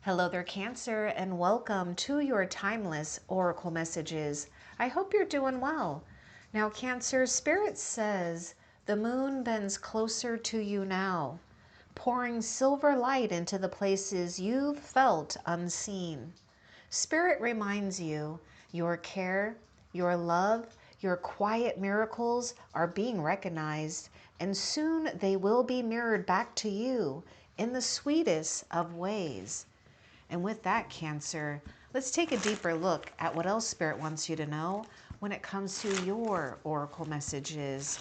Hello there, Cancer, and welcome to your timeless oracle messages. I hope you're doing well. Now, Cancer, Spirit says the moon bends closer to you now, pouring silver light into the places you've felt unseen. Spirit reminds you your care, your love, your quiet miracles are being recognized, and soon they will be mirrored back to you in the sweetest of ways. And with that, Cancer, let's take a deeper look at what else Spirit wants you to know when it comes to your oracle messages.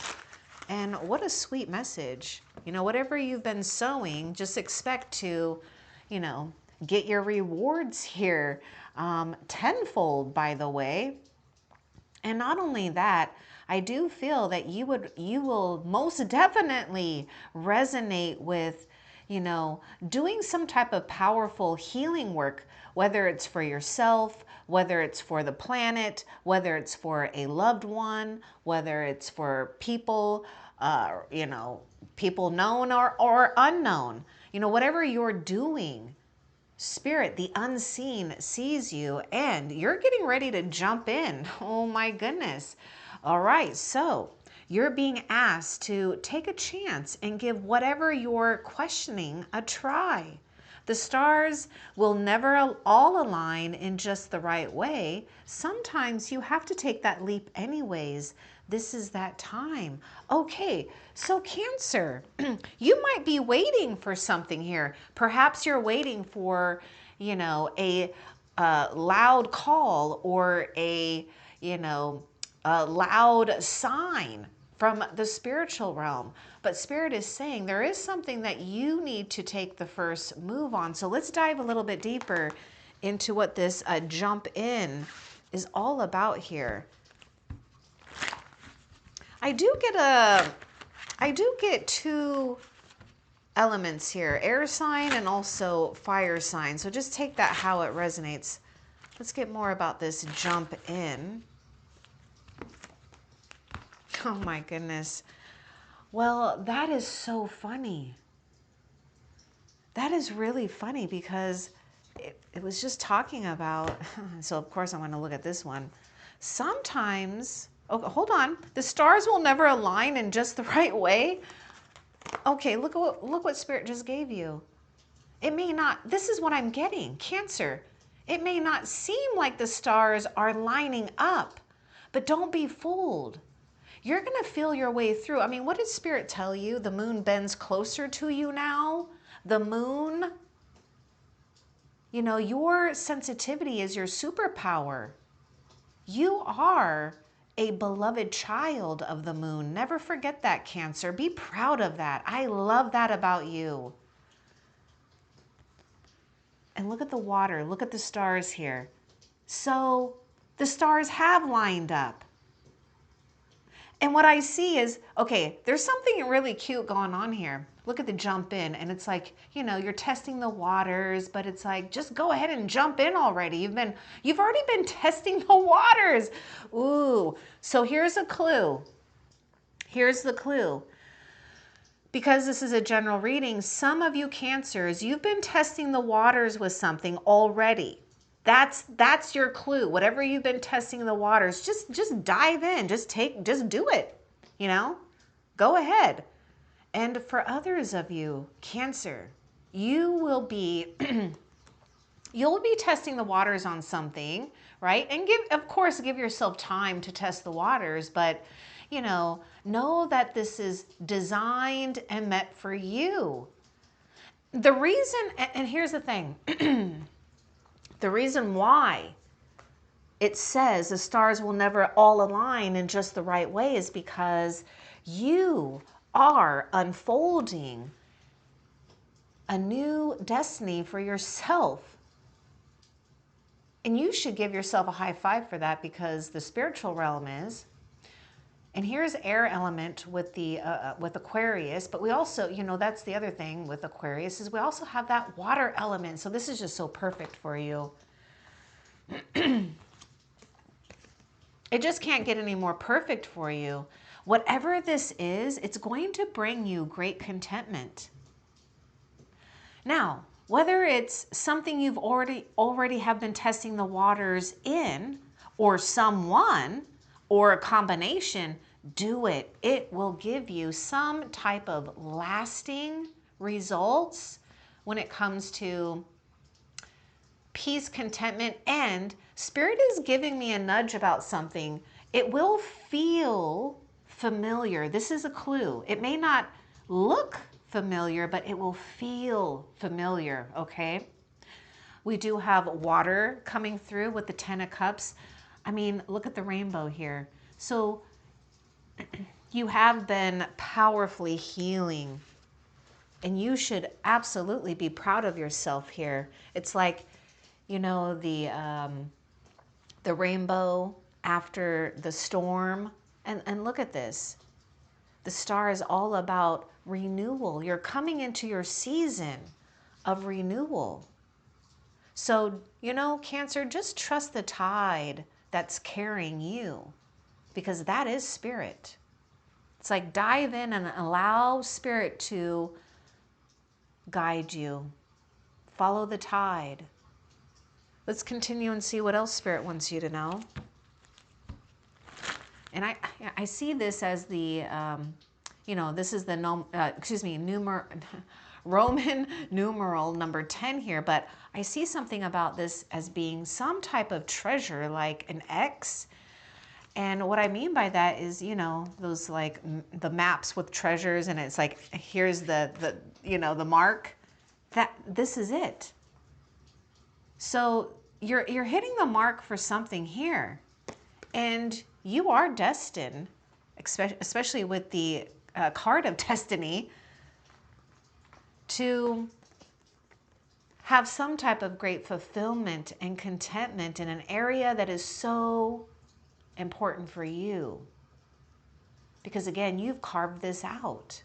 And what a sweet message. You know, whatever you've been sowing, just expect to, get your rewards here. Tenfold, by the way. And not only that, I do feel that you will most definitely resonate with, doing some type of powerful healing work, whether it's for yourself, whether it's for the planet, whether it's for a loved one, whether it's for people, people known or unknown, whatever you're doing. Spirit, the unseen, sees you and you're getting ready to jump in. Oh my goodness. All right, so you're being asked to take a chance and give whatever you're questioning a try. The stars will never all align in just the right way. Sometimes you have to take that leap anyways. This is that time. Okay, so Cancer, you might be waiting for something here. Perhaps you're waiting for, a loud call or a loud sign from the spiritual realm. But Spirit is saying there is something that you need to take the first move on. So let's dive a little bit deeper into what this jump in is all about here. I do get two elements here, air sign and also fire sign. So just take that how it resonates. Let's get more about this jump in. Oh my goodness. Well, that is so funny. That is really funny because it was just talking about, so of course I want to look at this one. Sometimes, oh, hold on. The stars will never align in just the right way. Okay, look what Spirit just gave you. It may not, this is what I'm getting, Cancer. It may not seem like the stars are lining up, but don't be fooled. You're going to feel your way through. I mean, what did Spirit tell you? The moon bends closer to you now. The moon, your sensitivity is your superpower. You are a beloved child of the moon. Never forget that, Cancer. Be proud of that. I love that about you. And look at the water. Look at the stars here. So the stars have lined up. And what I see is, okay, there's something really cute going on here. Look at the jump in, and it's like, you're testing the waters, but it's like, just go ahead and jump in already. You've already been testing the waters. Ooh, so here's a clue. Here's the clue. Because this is a general reading, some of you Cancers, you've been testing the waters with something already. That's your clue. Whatever you've been testing the waters, just dive in. Just do it. Go ahead. And for others of you, Cancer, you will be you'll be testing the waters on something, right? And of course, give yourself time to test the waters, but know that this is designed and meant for you. The reason, and here's the thing, the reason why it says the stars will never all align in just the right way is because you are unfolding a new destiny for yourself. And you should give yourself a high five for that, because the spiritual realm is. And here's air element with the with Aquarius, but we also, that's the other thing with Aquarius is we also have that water element. So this is just so perfect for you. It just can't get any more perfect for you. Whatever this is, it's going to bring you great contentment. Now, whether it's something you've already have been testing the waters in, or someone, or a combination, do it. It will give you some type of lasting results when it comes to peace, contentment, and Spirit is giving me a nudge about something. It will feel familiar. This is a clue. It may not look familiar, but it will feel familiar, okay? We do have water coming through with the 10 of Cups. I mean, look at the rainbow here. So you have been powerfully healing, and you should absolutely be proud of yourself here. It's like, you know, the rainbow after the storm. And look at this. The star is all about renewal. You're coming into your season of renewal. So, you know, Cancer, just trust the tide that's carrying you, because that is Spirit. It's like dive in and allow Spirit to guide you. Follow the tide. Let's continue and see what else Spirit wants you to know. And I see this as the, you know, this is the, Roman numeral number 10 here, but I see something about this as being some type of treasure, like an X. And what I mean by that is, you know, those like the maps with treasures, and it's like, here's the you know, the mark. That this is it. So you're hitting the mark for something here, and you are destined, especially with the card of destiny, to have some type of great fulfillment and contentment in an area that is so important for you. Because again, you've carved this out.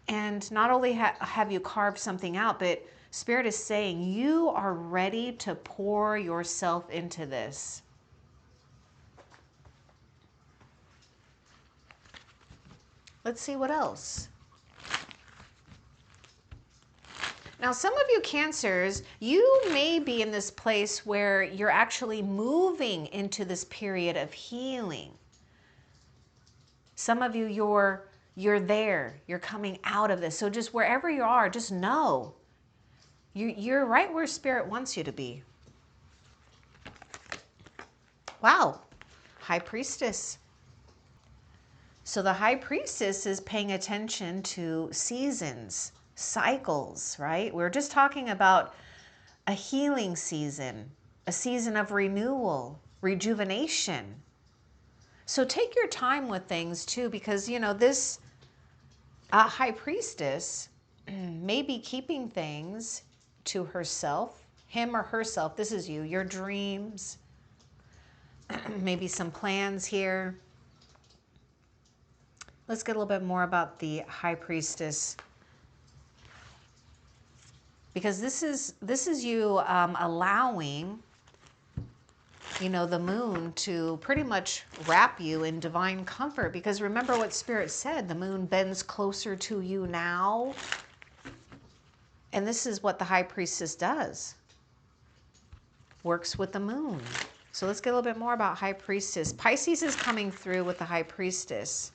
And not only have you carved something out, but Spirit is saying you are ready to pour yourself into this. Let's see what else. Now, some of you Cancers, you may be in this place where you're actually moving into this period of healing. Some of you, you're there, you're coming out of this. So just wherever you are, just know you're right where Spirit wants you to be. Wow, High Priestess. So the High Priestess is paying attention to seasons, cycles, right? We're just talking about a healing season, a season of renewal, rejuvenation. So take your time with things too, because, you know, this High Priestess may be keeping things to herself, him or herself. This is you, your dreams, maybe some plans here. Let's get a little bit more about the High Priestess, because this is you allowing, you know, the moon to pretty much wrap you in divine comfort. Because remember what Spirit said, the moon bends closer to you now. And this is what the High Priestess does. Works with the moon. So let's get a little bit more about High Priestess. Pisces is coming through with the High Priestess.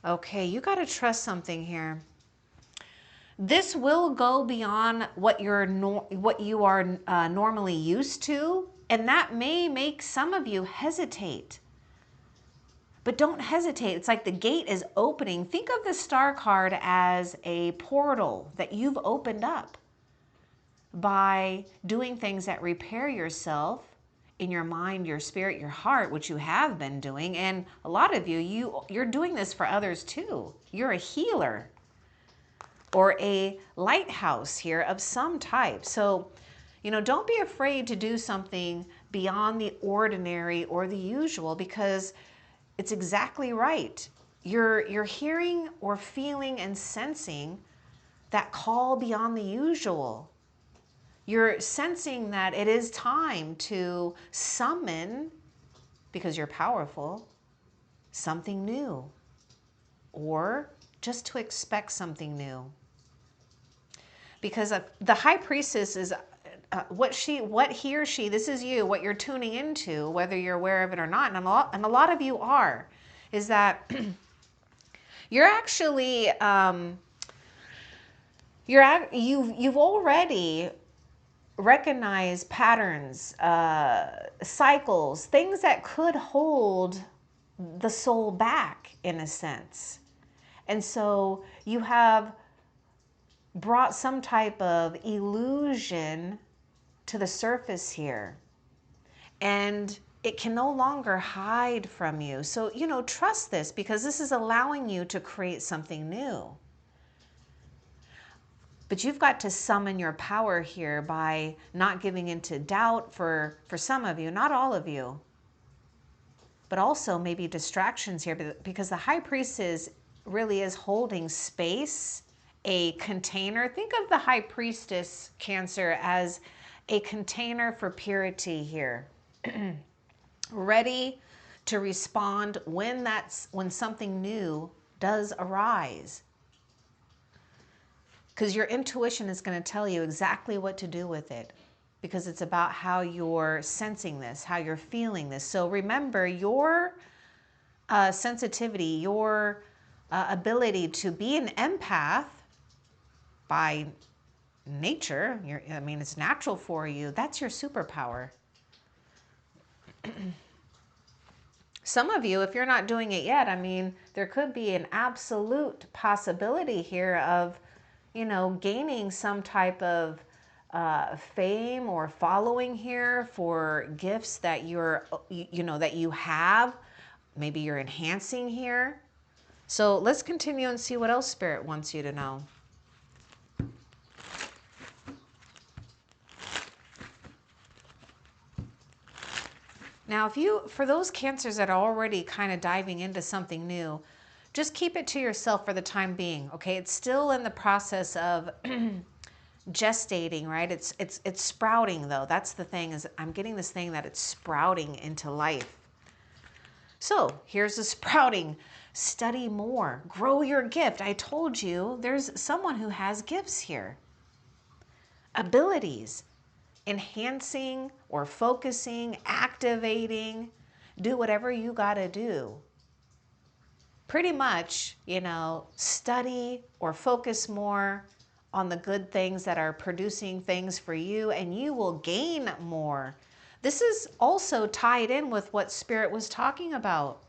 Okay, you got to trust something here. This will go beyond what you are normally used to, and that may make some of you hesitate. But don't hesitate. It's like the gate is opening. Think of the star card as a portal that you've opened up by doing things that repair yourself in your mind, your spirit, your heart, which you have been doing. And a lot of you're doing this for others too. You're a healer or a lighthouse here of some type. So, you know, don't be afraid to do something beyond the ordinary or the usual, because it's exactly right. You're hearing or feeling and sensing that call beyond the usual. You're sensing that it is time to summon, because you're powerful, something new, or just to expect something new. because the high priestess is what he or she, this is you, what you're tuning into, whether you're aware of it or not, and a lot of you are, is that you're actually, you've already recognized patterns, cycles, things that could hold the soul back in a sense. And so you have brought some type of illusion to the surface here. And it can no longer hide from you. So, trust this, because this is allowing you to create something new. But you've got to summon your power here by not giving into doubt for some of you, not all of you. But also maybe distractions here, because the high priestess really is holding space, a container. Think of the high priestess, Cancer, as a container for purity here. Ready to respond when something new does arise. Because your intuition is going to tell you exactly what to do with it. Because it's about how you're sensing this, how you're feeling this. So remember, your sensitivity, your ability to be an empath by nature, it's natural for you. That's your superpower. Some of you, if you're not doing it yet, there could be an absolute possibility here of, gaining some type of fame or following here for gifts that that you have. Maybe you're enhancing here. So let's continue and see what else Spirit wants you to know. Now, for those Cancers that are already kind of diving into something new, just keep it to yourself for the time being, okay? It's still in the process of gestating, right? It's sprouting, though. That's the thing, is I'm getting this thing that it's sprouting into life. So here's the sprouting. Study more. Grow your gift. I told you there's someone who has gifts here. Abilities. Enhancing or focusing, activating. Do whatever you got to do. Pretty much, study or focus more on the good things that are producing things for you, and you will gain more. This is also tied in with what Spirit was talking about.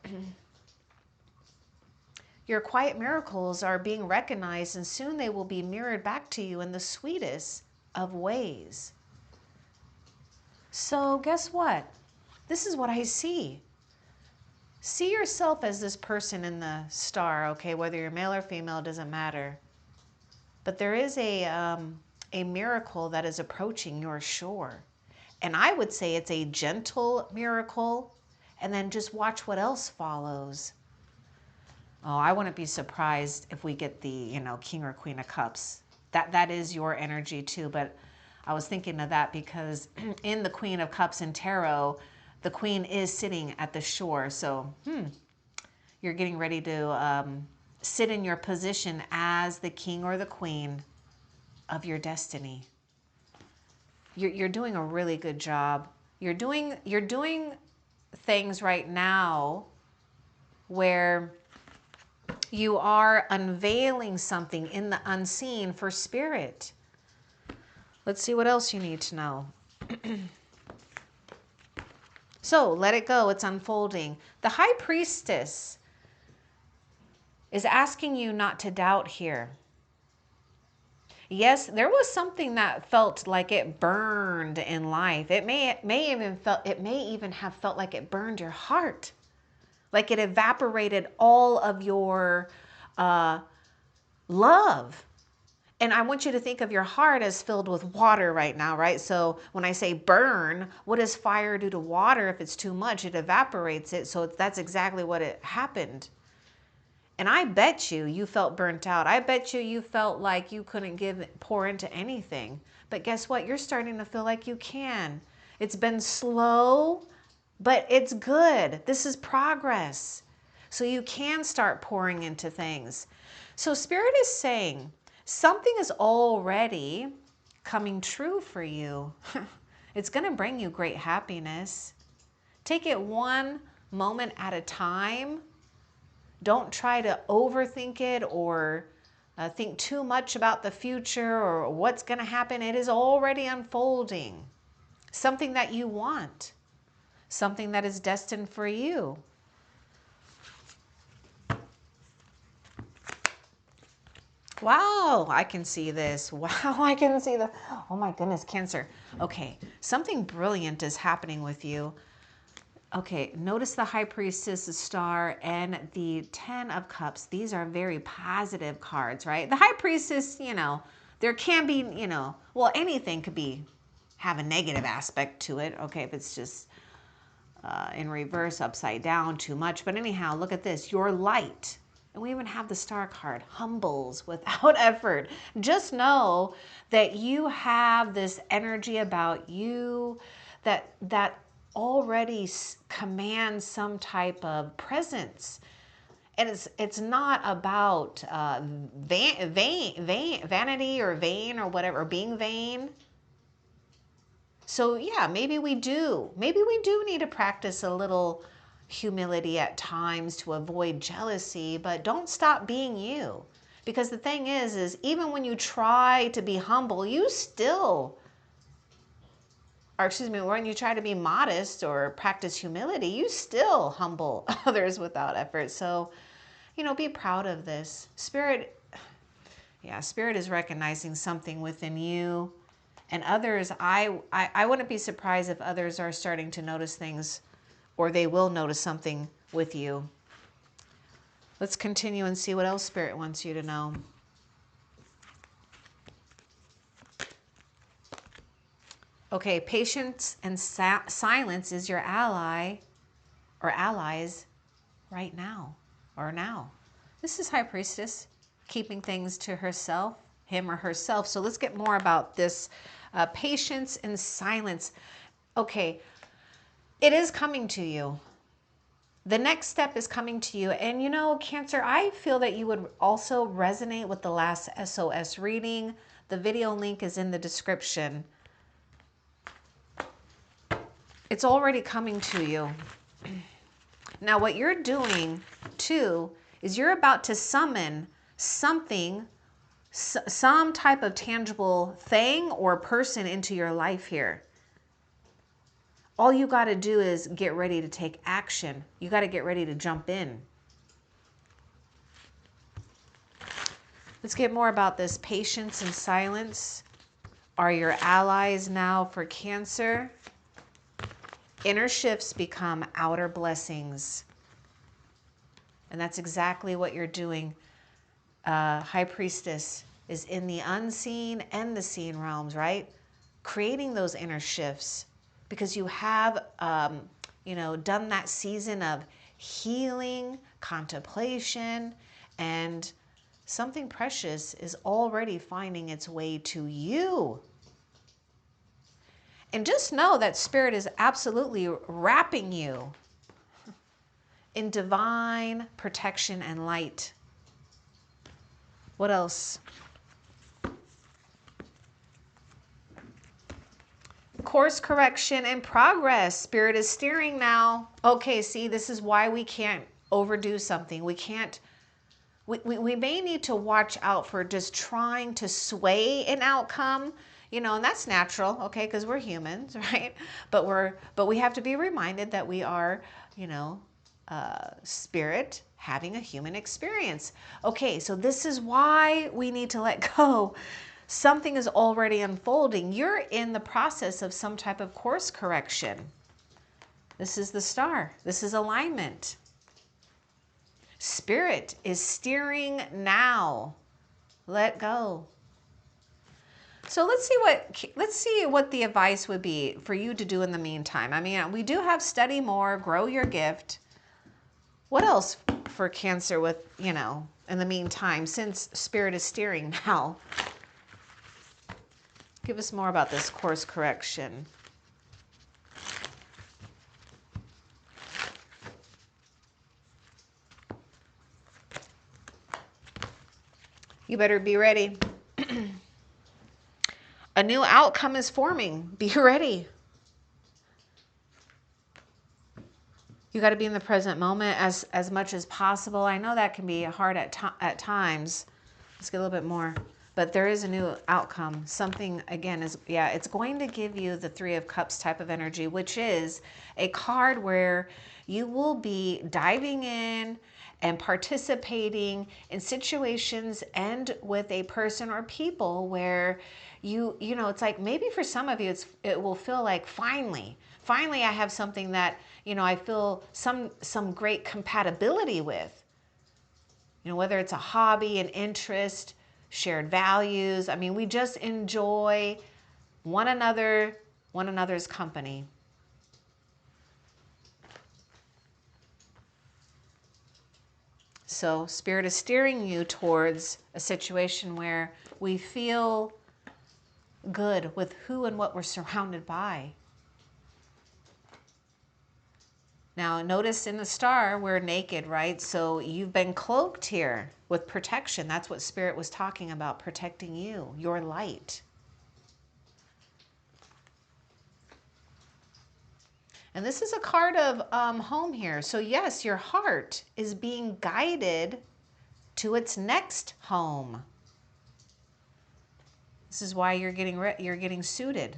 Your quiet miracles are being recognized, and soon they will be mirrored back to you in the sweetest of ways. So guess what? This is what I see. See yourself as this person in the star, okay? Whether you're male or female, doesn't matter. But there is a miracle that is approaching your shore. And I would say it's a gentle miracle. And then just watch what else follows. Oh, I wouldn't be surprised if we get the, King or Queen of Cups. That is your energy too. But I was thinking of that because in the Queen of Cups in Tarot, the Queen is sitting at the shore. So, you're getting ready to sit in your position as the King or the Queen of your destiny. You're doing a really good job. You're doing things right now where you are unveiling something in the unseen for Spirit. Let's see what else you need to know. So let it go. It's unfolding. The High Priestess is asking you not to doubt here. Yes, there was something that felt like it burned in life. It may even have felt like it burned your heart, like it evaporated all of your love. And I want you to think of your heart as filled with water right now, right? So when I say burn, what does fire do to water? If it's too much, it evaporates it. So that's exactly what it happened. And I bet you felt burnt out. I bet you felt like you couldn't pour into anything. But guess what? You're starting to feel like you can. It's been slow, but it's good. This is progress. So you can start pouring into things. So Spirit is saying, something is already coming true for you. It's going to bring you great happiness. Take it one moment at a time. Don't try to overthink it or think too much about the future or what's going to happen. It is already unfolding. Something that you want. Something that is destined for you. Wow, I can see this. Wow, I can see the, oh my goodness, Cancer. Okay, something brilliant is happening with you. Okay, notice the High Priestess, the Star, and the Ten of Cups. These are very positive cards, right? The High Priestess, you know, there can be, you know, well, anything could be, have a negative aspect to it. Okay, if it's just in reverse, upside down, too much. But anyhow, look at this, your light. And we even have the Star card, humbles without effort. Just know that you have this energy about you that already commands some type of presence. And it's not about vanity or vain or whatever, or being vain. So yeah, maybe we do need to practice a little humility at times to avoid jealousy, but don't stop being you. Because the thing is even when you try to be humble, you still, or excuse me, when you try to be modest or practice humility, you still humble others without effort. So, you know, be proud of this. Spirit is recognizing something within you. And others, I wouldn't be surprised if others are starting to notice things, or they will notice something with you. Let's continue and see what else Spirit wants you to know. Okay, patience and silence is your ally or allies right now or now. This is High Priestess, keeping things to herself, him or herself. So let's get more about this patience and silence. Okay, it is coming to you. The next step is coming to you. And you know, Cancer, I feel that you would also resonate with the last SOS reading. The video link is in the description. It's already coming to you. Now, what you're doing too is you're about to summon something, some type of tangible thing or person into your life here. All you got to do is get ready to take action. You got to get ready to jump in. Let's get more about this. Patience and silence are your allies now for Cancer. Inner shifts become outer blessings. And that's exactly what you're doing. High Priestess is in the unseen and the seen realms, right? Creating those inner shifts. Because you have, you know, done that season of healing, contemplation, and something precious is already finding its way to you. And just know that Spirit is absolutely wrapping you in divine protection and light. What else? Course correction and progress. Spirit is steering now. Okay, see, this is why we can't overdo something. We can't, we may need to watch out for just trying to sway an outcome, you know, and that's natural, okay, because we're humans, right? But we have to be reminded that we are, you know, spirit having a human experience. Okay, so this is why we need to let go. Something is already unfolding. You're in the process of some type of course correction. This is the Star. This is alignment. Spirit is steering now. Let go. So let's see what the advice would be for you to do in the meantime. I mean, we do have study more, grow your gift. What else for Cancer with, you know, in the meantime, since Spirit is steering now? Give us more about this course correction. You better be ready. A new outcome is forming. Be ready. You got to be in the present moment as much as possible. I know that can be hard at times. Let's get a little bit more. But there is a new outcome. Something, again, is, yeah, it's going to give you the Three of Cups type of energy, which is a card where you will be diving in and participating in situations and with a person or people where you know, it's like maybe for some of you, it will feel like finally I have something that, you know, I feel some great compatibility with. You know, whether it's a hobby, an interest, shared values. I mean, we just enjoy one another's company. So Spirit is steering you towards a situation where we feel good with who and what we're surrounded by. Now, notice in the star, we're naked, right? So you've been cloaked here with protection. That's what Spirit was talking about, protecting you, your light. And this is a card of home here. So yes, your heart is being guided to its next home. This is why you're getting suited.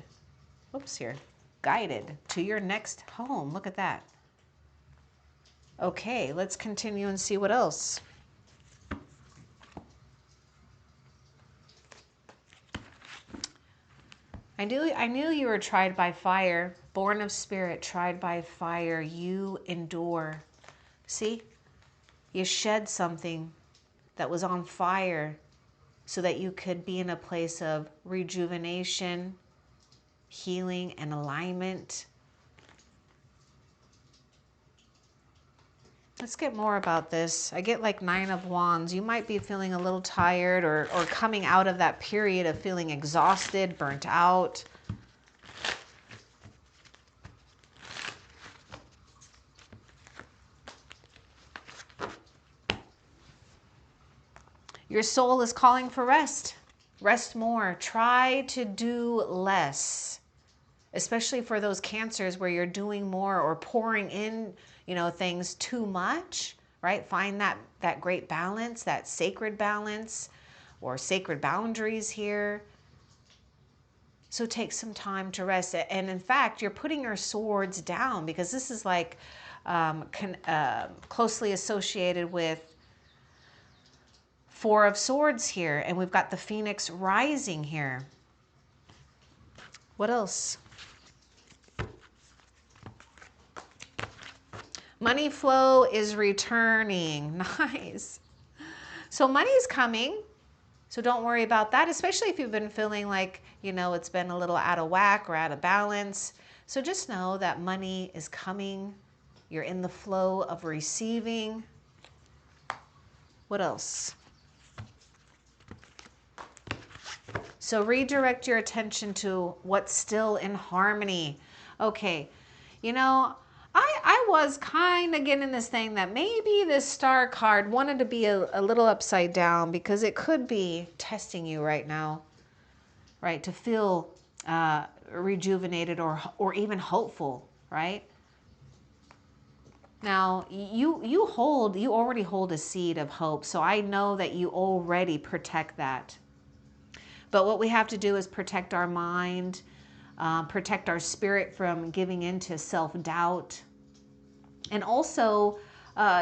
Oops, here. Guided to your next home. Look at that. Okay, let's continue and see what else. I knew you were tried by fire, born of spirit, tried by fire, you endure. See? You shed something that was on fire so that you could be in a place of rejuvenation, healing, and alignment. Let's get more about this. I get like 9 of Wands. You might be feeling a little tired or coming out of that period of feeling exhausted, burnt out. Your soul is calling for rest. Rest more. Try to do less, especially for those cancers where you're doing more or pouring in, you know, things too much, right? Find that great balance, that sacred balance or sacred boundaries here. So take some time to rest. And in fact, you're putting your swords down because this is like closely associated with 4 of Swords here. And we've got the Phoenix rising here. What else? Money flow is returning. Nice. So money is coming. So don't worry about that, especially if you've been feeling like, you know, it's been a little out of whack or out of balance. So just know that money is coming. You're in the flow of receiving. What else? So redirect your attention to what's still in harmony. Okay, you know, I was kind of getting this thing that maybe this star card wanted to be a little upside down because it could be testing you right now, right? To feel rejuvenated or even hopeful, right? Now, you already hold a seed of hope, so I know that you already protect that. But what we have to do is protect our mind, protect our spirit from giving into self-doubt. And also,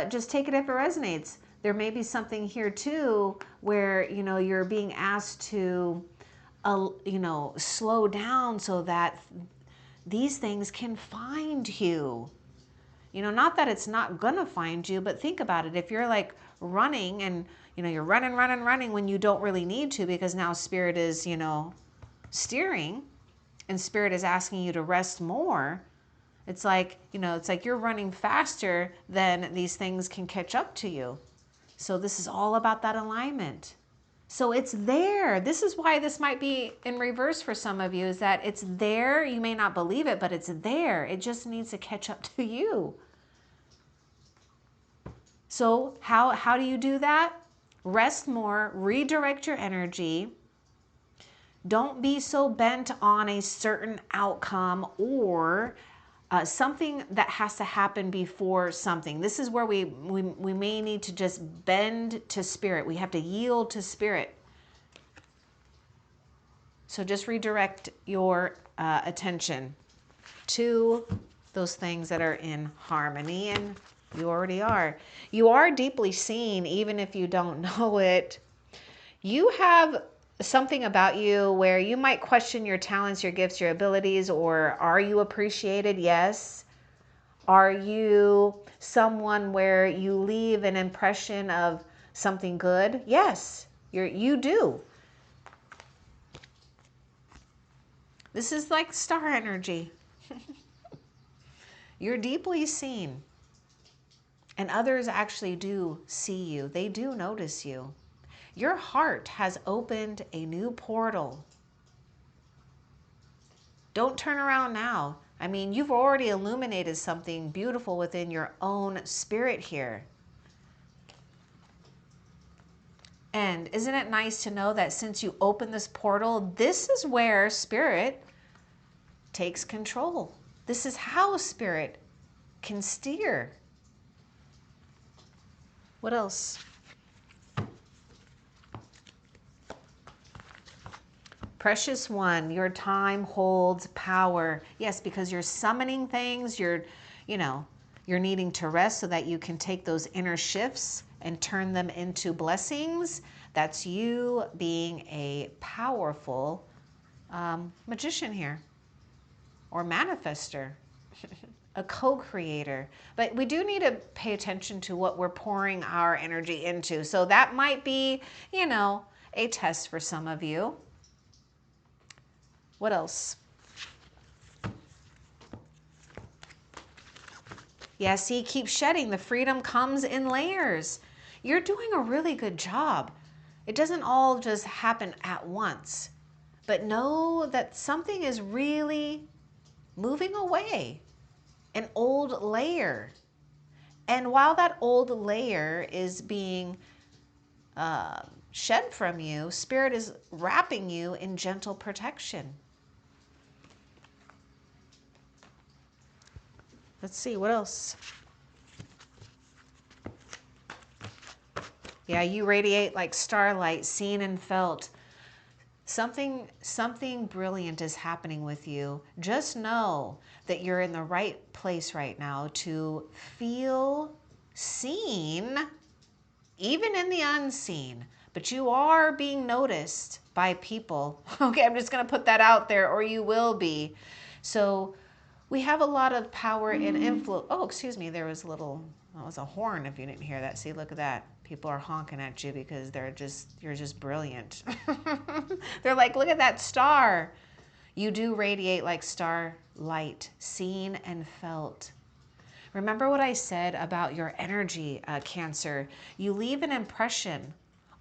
just take it if it resonates. There may be something here too where, you know, you're being asked to, you know, slow down so that these things can find you. You know, not that it's not gonna find you, but think about it. If you're like running and, you know, you're running when you don't really need to because now Spirit is, you know, steering and Spirit is asking you to rest more. It's like, you know, it's like you're running faster than these things can catch up to you. So this is all about that alignment. So it's there. This is why this might be in reverse for some of you, is that it's there. You may not believe it, but it's there. It just needs to catch up to you. So how do you do that? Rest more, redirect your energy, Don't be so bent on a certain outcome or something that has to happen before something. This is where we may need to just bend to spirit. We have to yield to spirit. So just redirect your attention to those things that are in harmony, and you already are. You are deeply seen, even if you don't know it. You have something about you where you might question your talents, your gifts, your abilities, or are you appreciated? Yes. Are you someone where you leave an impression of something good? Yes, you do. This is like star energy. You're deeply seen. And others actually do see you. They do notice you. Your heart has opened a new portal. Don't turn around now. I mean, you've already illuminated something beautiful within your own spirit here. And isn't it nice to know that since you opened this portal, this is where spirit takes control. This is how spirit can steer. What else? Precious one, your time holds power. Yes, because you're summoning things, you're needing to rest so that you can take those inner shifts and turn them into blessings. That's you being a powerful magician here, or manifester, a co-creator. But we do need to pay attention to what we're pouring our energy into. So that might be, a test for some of you. What else? Yeah, see, keep shedding. The freedom comes in layers. You're doing a really good job. It doesn't all just happen at once. But know that something is really moving away. An old layer. And while that old layer is being shed from you, Spirit is wrapping you in gentle protection. Let's see, what else? Yeah, you radiate like starlight, seen and felt. Something brilliant is happening with you. Just know that you're in the right place right now to feel seen, even in the unseen. But you are being noticed by people. Okay, I'm just going to put that out there, or you will be. So we have a lot of power and influence. Oh, excuse me, that was a horn if you didn't hear that. See, look at that. People are honking at you because you're just brilliant. They're like, look at that star. You do radiate like starlight, seen and felt. Remember what I said about your energy, Cancer. You leave an impression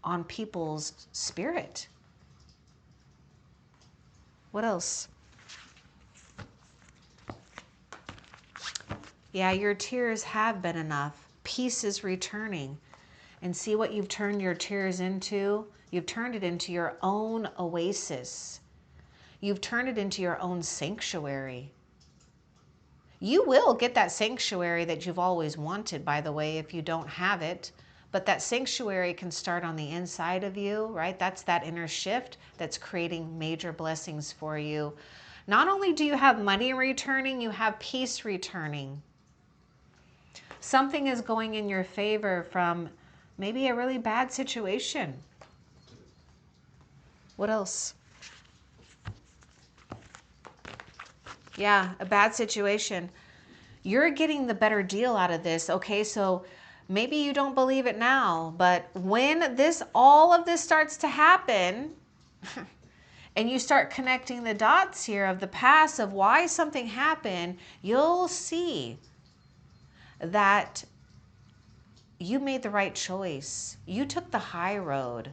on people's spirit. What else? Yeah, your tears have been enough. Peace is returning. And see what you've turned your tears into? You've turned it into your own oasis. You've turned it into your own sanctuary. You will get that sanctuary that you've always wanted, by the way, if you don't have it. But that sanctuary can start on the inside of you, right? That's that inner shift that's creating major blessings for you. Not only do you have money returning, you have peace returning. Something is going in your favor from maybe a really bad situation. What else? Yeah, a bad situation. You're getting the better deal out of this. Okay, so maybe you don't believe it now, but when all of this starts to happen, and you start connecting the dots here of the past of why something happened, you'll see that you made the right choice. You took the high road.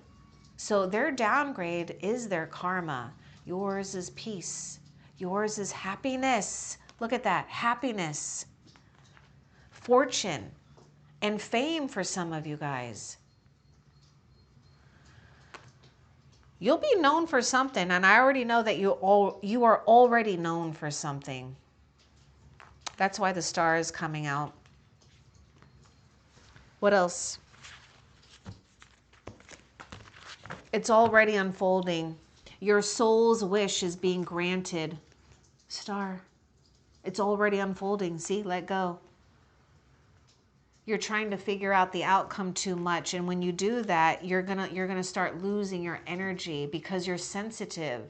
So their downgrade is their karma. Yours is peace. Yours is happiness. Look at that, happiness, fortune, and fame for some of you guys. You'll be known for something, and I already know that you are already known for something. That's why the star is coming out. What else? It's already unfolding. Your soul's wish is being granted. Star. It's already unfolding. See, let go. You're trying to figure out the outcome too much, and when you do that, you're gonna start losing your energy because you're sensitive.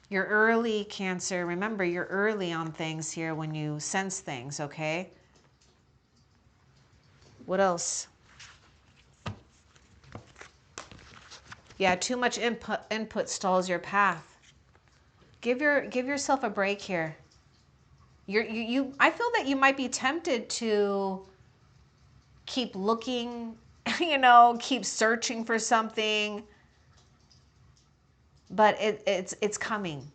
You're early, Cancer. Remember, you're early on things here when you sense things, okay? What else? Yeah, too much input stalls your path. Give yourself a break here. I feel that you might be tempted to keep looking, keep searching for something, but it's coming.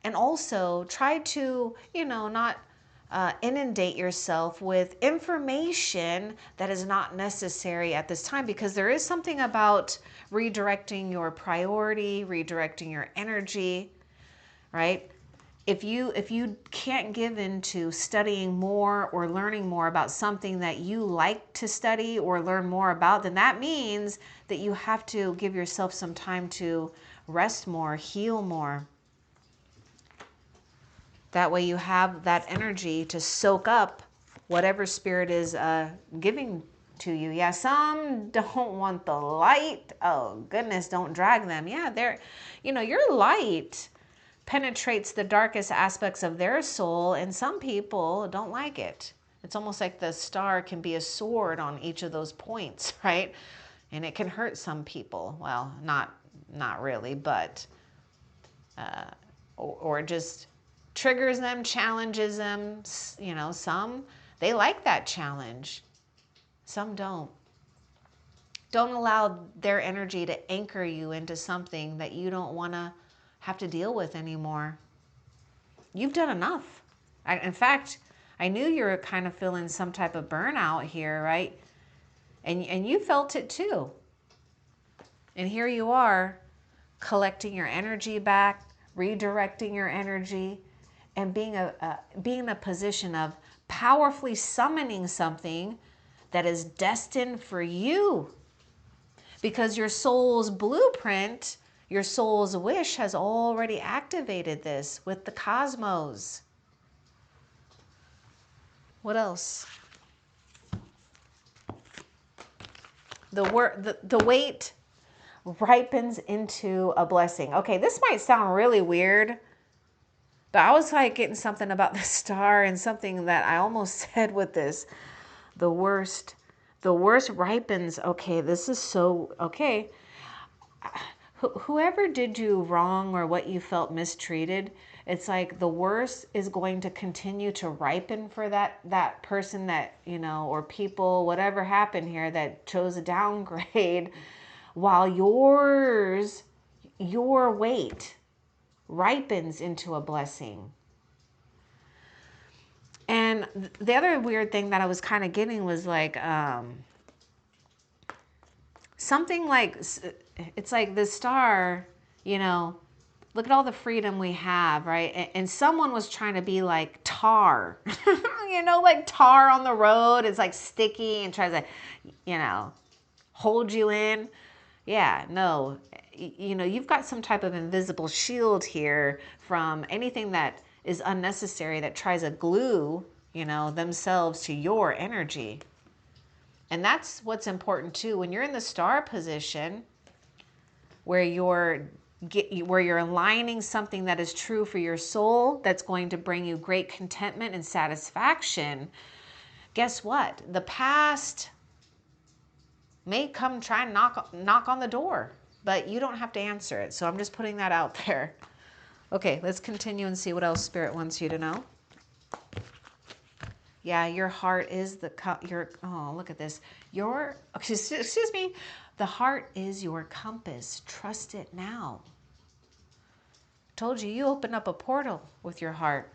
And also try to, not inundate yourself with information that is not necessary at this time, because there is something about redirecting your priority, redirecting your energy, right? If you can't give into studying more or learning more about something that you like to study or learn more about, then that means that you have to give yourself some time to rest more, heal more. That way you have that energy to soak up whatever spirit is giving to you. Yeah, some don't want the light. Oh, goodness, don't drag them. Yeah, your light penetrates the darkest aspects of their soul, and some people don't like it. It's almost like the star can be a sword on each of those points, right? And it can hurt some people. Well, not really, but or just triggers them, challenges them. Some, they like that challenge. Some don't. Don't allow their energy to anchor you into something that you don't want to have to deal with anymore. You've done enough. In fact, I knew you were kind of feeling some type of burnout here, right? And you felt it too. And here you are, collecting your energy back, redirecting your energy, and being in a position of powerfully summoning something that is destined for you. Because your soul's blueprint, your soul's wish has already activated this with the cosmos. What else? The wait ripens into a blessing. Okay, this might sound really weird, but I was like getting something about the star and something that I almost said with this. The worst ripens. Okay, this is so, okay. Whoever did you wrong or what you felt mistreated, it's like the worst is going to continue to ripen for that person that, or people, whatever happened here that chose a downgrade, while your weight ripens into a blessing. And the other weird thing that I was kind of getting was like, something like, it's like the star, look at all the freedom we have, right? And someone was trying to be like tar, like tar on the road. It's like sticky and tries to, hold you in. Yeah, no, you've got some type of invisible shield here from anything that is unnecessary that tries to glue, themselves to your energy. And that's what's important too. When you're in the star position, where you're aligning something that is true for your soul, that's going to bring you great contentment and satisfaction, guess what? The past may come try and knock on the door, but you don't have to answer it. So I'm just putting that out there. Okay, let's continue and see what else Spirit wants you to know. Yeah, your heart is oh, look at this. Excuse me. The heart is your compass. Trust it now. Told you, you open up a portal with your heart.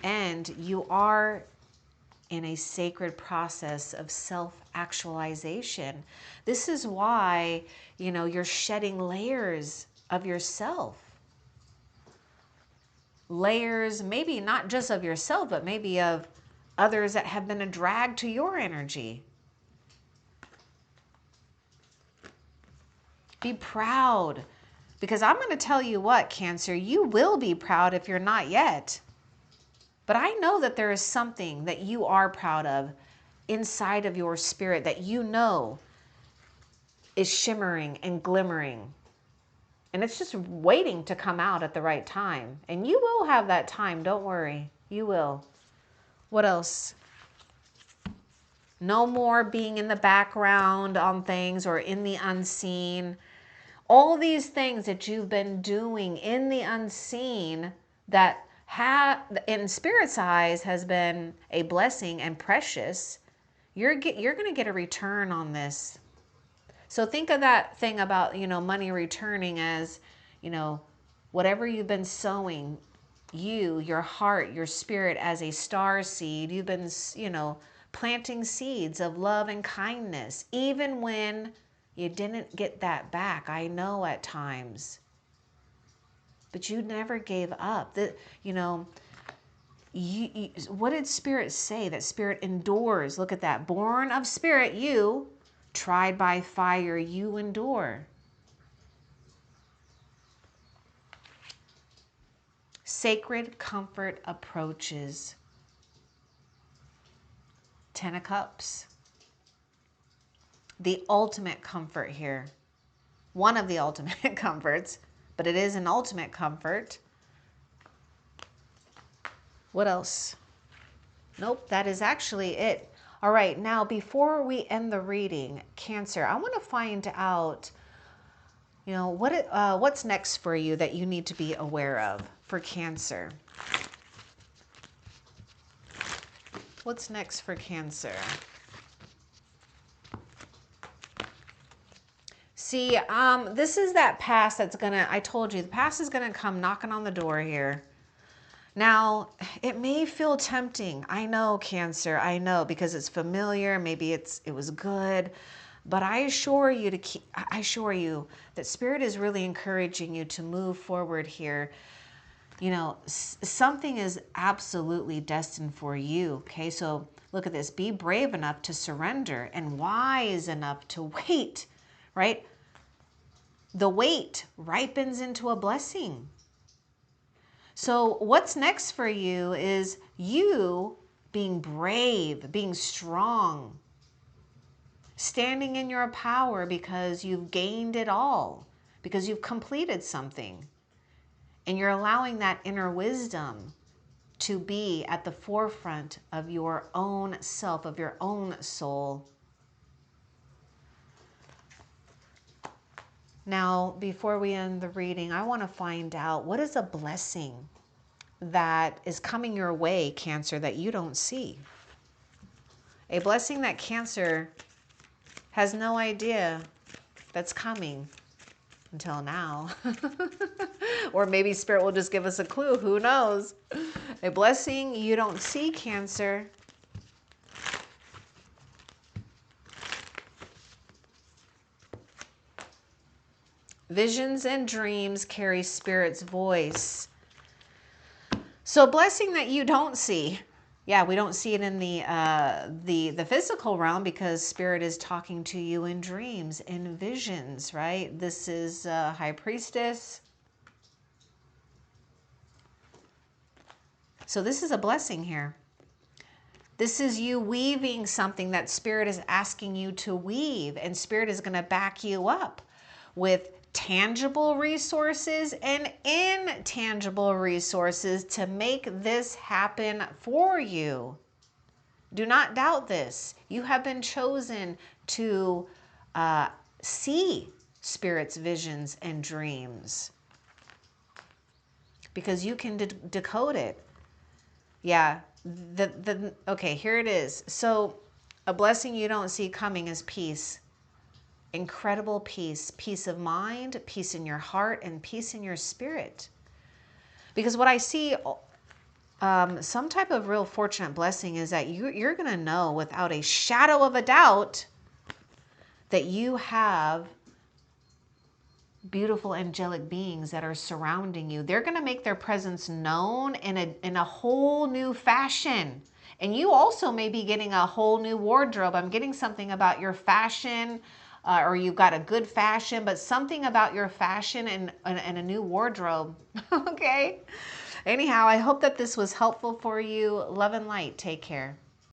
end, you are in a sacred process of self-actualization. This is why, you're shedding layers of yourself. Layers, maybe not just of yourself, but maybe of others that have been a drag to your energy. Be proud. Because I'm going to tell you what, Cancer, you will be proud if you're not yet. But I know that there is something that you are proud of inside of your spirit that you know is shimmering and glimmering. And it's just waiting to come out at the right time. And you will have that time, don't worry. You will. What else? No more being in the background on things or in the unseen. All these things that you've been doing in the unseen that in Spirit's eyes has been a blessing and precious, you're going to get a return on this. So think of that thing about, money returning as, whatever you've been sowing, your heart, your spirit as a star seed, you've been, planting seeds of love and kindness, even when you didn't get that back. I know at times. But you never gave up. What did Spirit say? That Spirit endures. Look at that. Born of Spirit, you. Tried by fire, you endure. Sacred comfort approaches. 10 of Cups. The ultimate comfort here. One of the ultimate comforts, but it is an ultimate comfort. What else? Nope, that is actually it. All right, now before we end the reading, Cancer, I want to find out, what's next for you that you need to be aware of for Cancer. What's next for Cancer? See, this is that past that's I told you, the past is gonna come knocking on the door here. Now, it may feel tempting. I know, Cancer, I know, because it's familiar. Maybe it was good, but I assure you that Spirit is really encouraging you to move forward here. Something is absolutely destined for you. Okay, so look at this. Be brave enough to surrender and wise enough to wait, right? The wait ripens into a blessing. So what's next for you is you being brave, being strong, standing in your power because you've gained it all, because you've completed something. And you're allowing that inner wisdom to be at the forefront of your own self, of your own soul. Now, before we end the reading, I want to find out what is a blessing that is coming your way, Cancer, that you don't see. A blessing that Cancer has no idea that's coming until now. Or maybe Spirit will just give us a clue. Who knows? A blessing you don't see, Cancer. Visions and dreams carry Spirit's voice. So blessing that you don't see. Yeah, we don't see it in the physical realm because Spirit is talking to you in dreams, in visions, right? This is High Priestess. So this is a blessing here. This is you weaving something that Spirit is asking you to weave, and Spirit is going to back you up with tangible resources and intangible resources to make this happen for you. Do not doubt this. You have been chosen to see Spirit's visions and dreams because you can decode it. Yeah. Okay, here it is. So a blessing you don't see coming is peace. Incredible peace. Peace of mind, peace in your heart, and peace in your spirit. Because what I see some type of real fortunate blessing is that you're going to know without a shadow of a doubt that you have beautiful angelic beings that are surrounding you. They're going to make their presence known in a whole new fashion. And you also may be getting a whole new wardrobe. I'm getting something about your fashion, or you've got a good fashion, but something about your fashion and a new wardrobe. Okay? Anyhow, I hope that this was helpful for you. Love and light. Take care.